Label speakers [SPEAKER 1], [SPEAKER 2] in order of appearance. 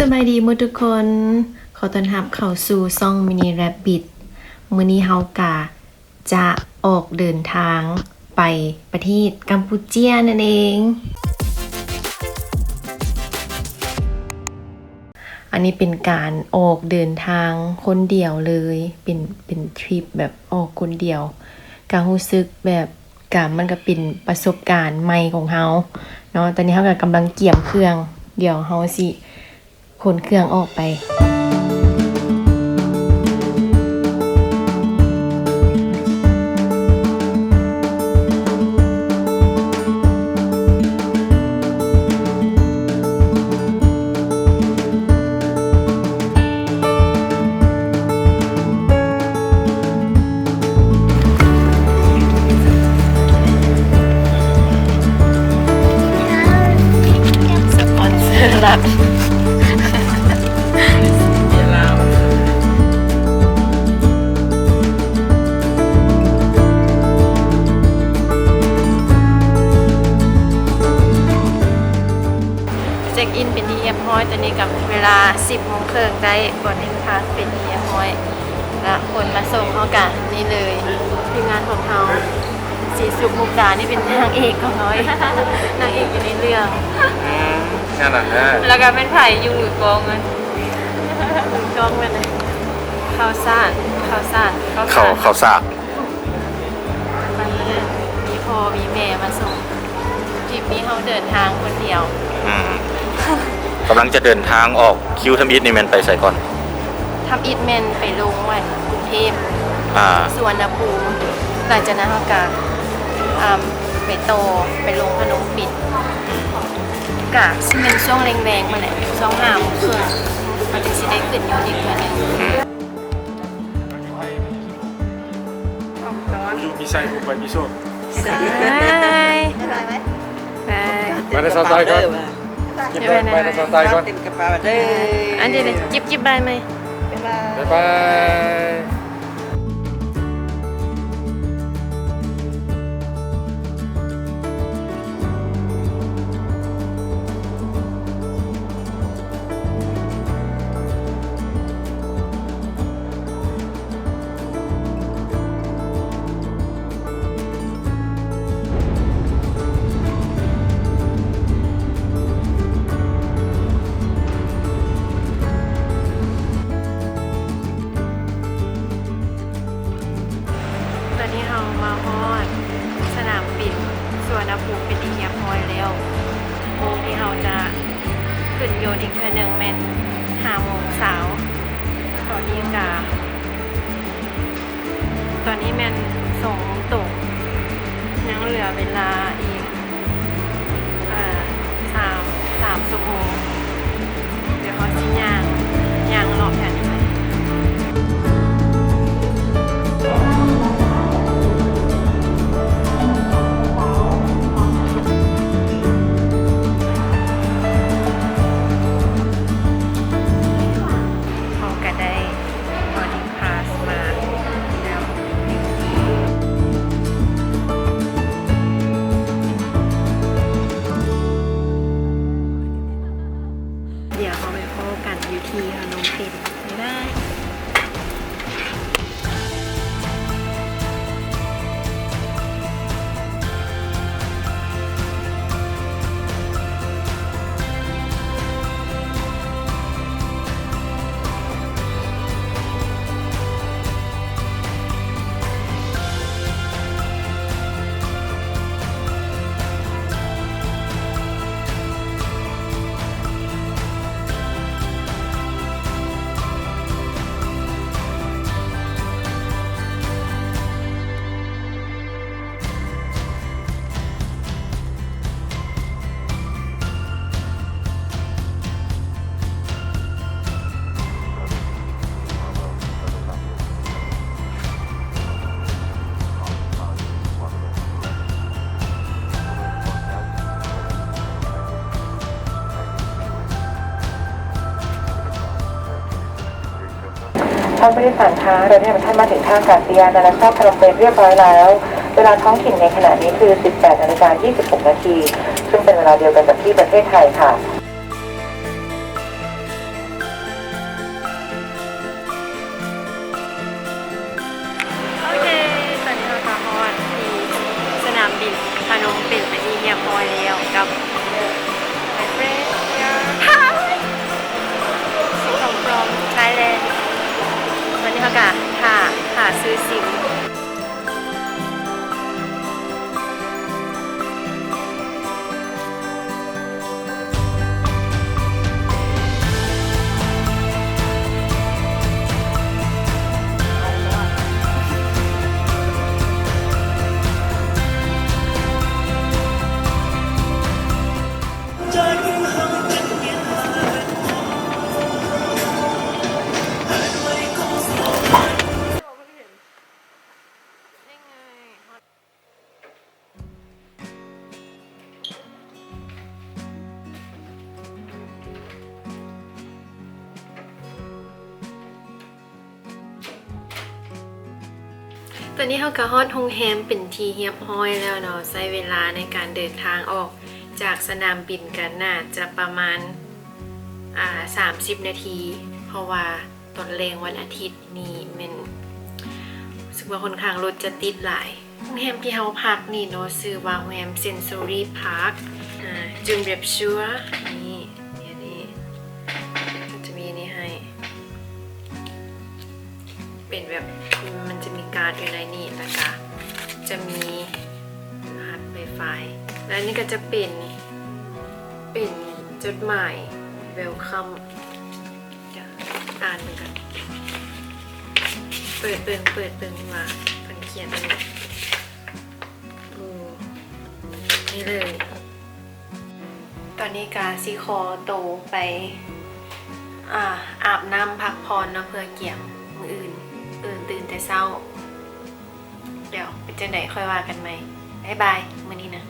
[SPEAKER 1] สบายดีหมดทุกคนขอต้อนรับเข้าสู่ซ่องมินิแรบบิทมื้อนี้เฮากะจะออกเดินทางไปประเทศกัมพูเชียนั่นเองอันนี้เป็นการออกเดินทางคนเดียวเลยเป็นทริปแบบออกคนเดียวก็รู้สึกแบบมันก็เป็นประสบการณ์ใหม่ของเฮาเนาะตอนนี้เฮาก็กำลังเกี่ยมเครื่องเดี๋ยวเฮาสิขนเครื่องออกไปสปอนเซอร์หลักเช็คอินเป็นที่เรียบร้อยตอนนี้กับเวลา 10:30 ได้บอร์ดดิ้งพาสเป็นที่เรียบร้อยและคนมาส่งเขากันนี่เลยทีมงานของเขาสีสุกมุกดานี่เป็นนางเอกของน้อย นางเอกอยู่ในเรื่อง
[SPEAKER 2] นั่นแหละ
[SPEAKER 1] แล้วก็เป็นไผ่อยู่มือกองมันมือกองมันเลยข้าวสาร
[SPEAKER 2] เขาสาก
[SPEAKER 1] วันนี้มีพ่อมีแม่มาส่งทริปนี้เขาเดินทางคนเดียว
[SPEAKER 2] กำลังจะเดินทางออกคิวทำอิฐนี่แมนไปใส่ก่อน
[SPEAKER 1] ทำอิฐแมนไปลงไว้กรุงเทพสุวรรณภูมิหลังจากนั้นเขาก็ไปโตไปลงพนมปิ่นกะซึ่งเป็นช่วงแรงๆมาแหละช่วง5 โมงครึ่งมันจะสิได้ขึ้นอยู่อีกเทื่อนึง
[SPEAKER 3] อยู่มีไซน์ไปมีโชค
[SPEAKER 1] ไป
[SPEAKER 3] ได้ซาวไตก่อนไปได้ซาวไตก่อน
[SPEAKER 1] อันเดียวเลยจิบได้ไหม
[SPEAKER 3] บ๊ายบาย
[SPEAKER 1] ตอนนี้เรามาฮอดสนามบินสุวรรณภูมิเป็นที่เรียบร้อยแล้วโมงที่เราจะขึ้นโยนอีกเทื่อนึงแม่น5 โมงเช้าตอนนี้แม่น2 โมงตกยังเหลือเวลาอีก3 ชั่วโมงเดี๋ยวเขาสิย่างรอบแถวนี้ไหมเขาก็ได้บอร์ดิ้งพาสมาแล้วเดี๋ยวเขาไปพบกันอยู่ที่พนมเปญไม่ได้ท่านผู้โดยสารคะเราได้ท่านมาถึงท่าอากาศยานนานาชาติพนมเปญเรียบร้อยแล้ว เวลาท้องถิ่นในขณะนี้คือ 18:26 นาทีซึ่งเป็นเวลาเดียวกันกับที่ประเทศไทยค่ะ นามบินพนมเปญเป็นที่เรียบร้อยแล้วกับ my friend here hi she come from Thailand วันนี้เขาก็หาซื้อซิมตอนนี้เขาก็ฮอดโรงแรมเป็นทีเรียบร้อยแล้วเนาะใช้เวลาในการเดินทางออกจากสนามบินกันน่าจะประมาณ30 นาที เพราะว่าตอนแรงวันอาทิตย์นี่มันรู้สึกว่าค่อนข้างรถจะติดหลายโรงแรมที่เขาพักนี่เนาะชื่อว่าโรงแรม Sensory Park จุนเรียบชัวนี่เดี๋ยวนี้จะมีนี่ให้เป็นแบบมันจะมีการ์ดอยู่ในนี้นะคะจะมีรหัสไวไฟและนี่ก็จะเป็นจดหมาย welcome จะอ่านเหมือนกันเปิดว่ามันเขียนอะไรนี่เลย ตอนนี้กาซิคอโตไปอาบน้ำพักผ่อนเนาะเพื่อเกี่ยมมืออื่นตื่นแต่เช้าเดี๋ยวเป็นจังไหนค่อยว่ากันไหมบ๊ายบายมื้อนี้นะ